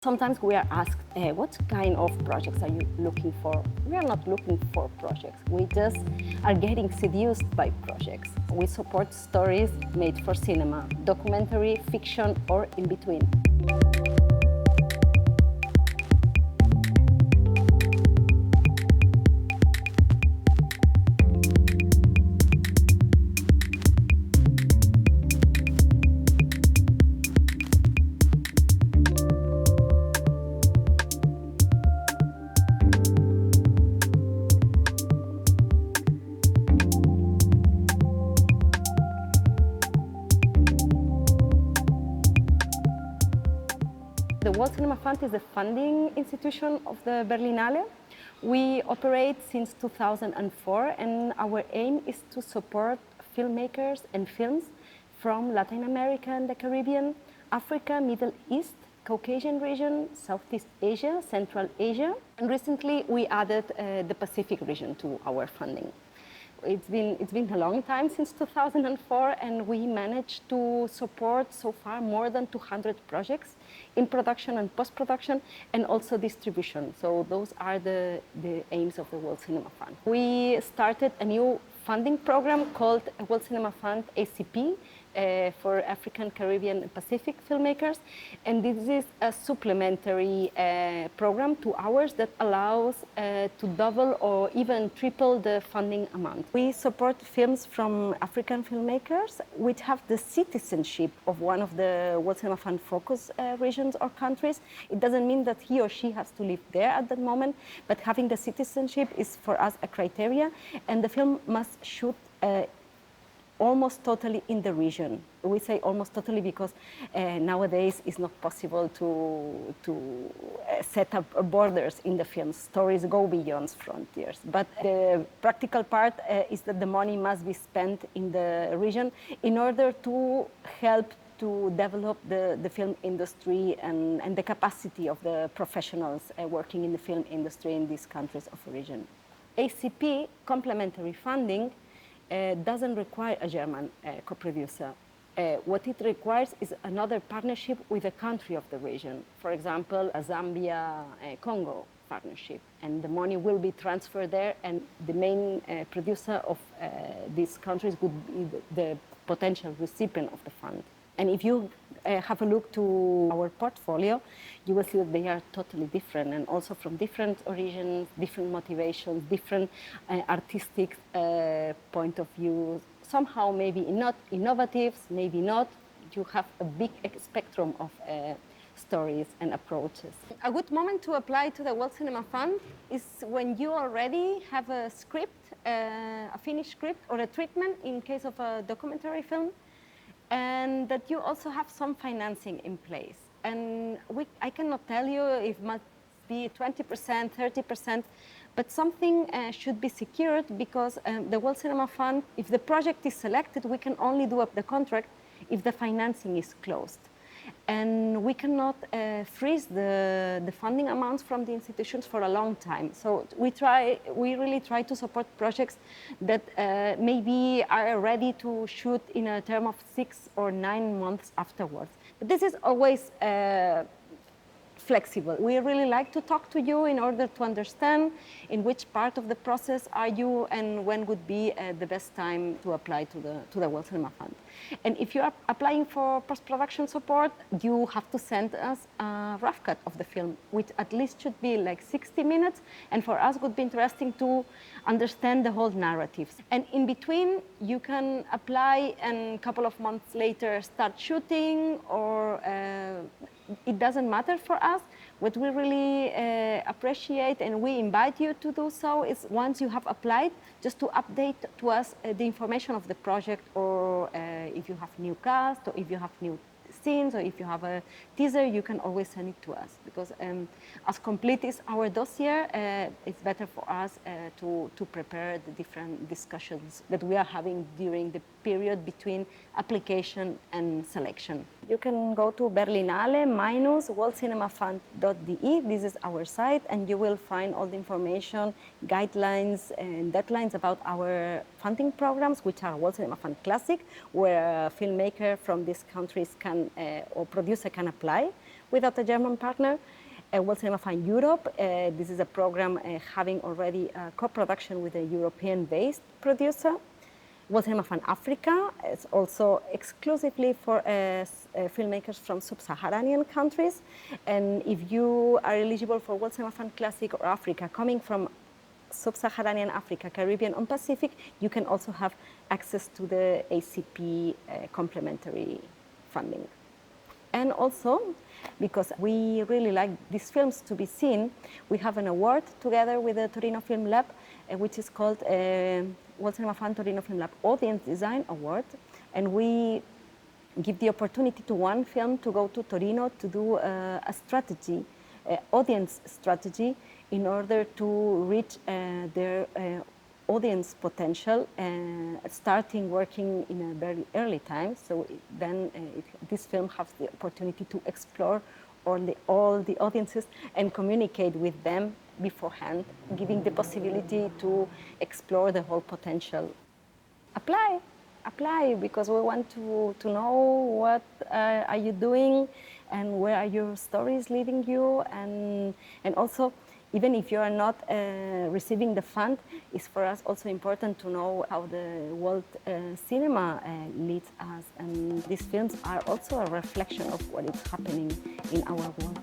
Sometimes we are asked, what kind of projects are you looking for? We are not looking for projects. We just are getting seduced by projects. We support stories made for cinema, documentary, fiction, or in between. The World Cinema Fund is the funding institution of the Berlinale. We operate since 2004, and our aim is to support filmmakers and films from Latin America and the Caribbean, Africa, Middle East, Caucasian region, Southeast Asia, Central Asia, and recently we added the Pacific region to our funding. It's been a long time since 2004, and we managed to support so far more than 200 projects in production and post-production, and also distribution. So those are the aims of the World Cinema Fund. We started a new funding program called World Cinema Fund ACP, for African, Caribbean, and Pacific filmmakers. And this is a supplementary program to ours that allows to double or even triple the funding amount. We support films from African filmmakers which have the citizenship of one of the World Cinema Fund focus regions or countries. It doesn't mean that he or she has to live there at that moment, but having the citizenship is for us a criteria, and the film must shoot almost totally in the region. We say almost totally because nowadays it's not possible to set up borders in the film. Stories go beyond frontiers. But the practical part is that the money must be spent in the region in order to help to develop the film industry and the capacity of the professionals working in the film industry in these countries of origin. ACP, complementary funding, doesn't require a German co-producer. What it requires is another partnership with a country of the region. For example, a Zambia-Congo partnership. And the money will be transferred there, and the main producer of these countries would be the potential recipient of the fund. And if you have a look to our portfolio, you will see that they are totally different, and also from different origins, different motivations, different artistic point of view. Somehow maybe not innovative, maybe not. You have a big spectrum of stories and approaches. A good moment to apply to the World Cinema Fund is when you already have a script, a finished script, or a treatment in case of a documentary film, and that you also have some financing in place. And I cannot tell you if it must be 20%, 30%, but something should be secured, because the World Cinema Fund, if the project is selected, we can only do up the contract if the financing is closed. And we cannot freeze the funding amounts from the institutions for a long time. So we really try to support projects that maybe are ready to shoot in a term of 6 or 9 months afterwards. But this is always flexible. We really like to talk to you in order to understand in which part of the process are you and when would be the best time to apply to the World Cinema Fund. And if you are applying for post-production support, you have to send us a rough cut of the film, which at least should be like 60 minutes, and for us would be interesting to understand the whole narratives. And in between, you can apply and a couple of months later start shooting, or it doesn't matter for us. What we really appreciate, and we invite you to do so, is once you have applied, just to update to us the information of the project, or if you have new cast, or if you have new scenes, or if you have a teaser, you can always send it to us. Because as complete as our dossier, it's better for us to prepare the different discussions that we are having during the period between application and selection. You can go to berlinale-worldcinemafund.de. This is our site, and you will find all the information, guidelines, and deadlines about our funding programs, which are World Cinema Fund Classic, where a filmmaker from these countries can or producer can apply. without a German partner. World Cinema Fund Europe, this is a program having already a co-production with a European-based producer. World Cinema Fund Africa is also exclusively for filmmakers from sub-Saharan countries. And if you are eligible for World Cinema Fund Classic or Africa, coming from sub-Saharan Africa, Caribbean, and Pacific, you can also have access to the ACP complementary funding. And also, because we really like these films to be seen, we have an award together with the Torino Film Lab, which is called World Cinema Fund Torino Film Lab Audience Design Award. And we give the opportunity to one film to go to Torino to do a strategy, audience strategy, in order to reach their audience potential, starting working in a very early time. So then this film has the opportunity to explore all the audiences and communicate with them beforehand, giving the possibility to explore the whole potential. Apply, because we want to know what are you doing and where are your stories leading you, and also, even if you are not receiving the fund, it's for us also important to know how the world cinema leads us. And these films are also a reflection of what is happening in our world.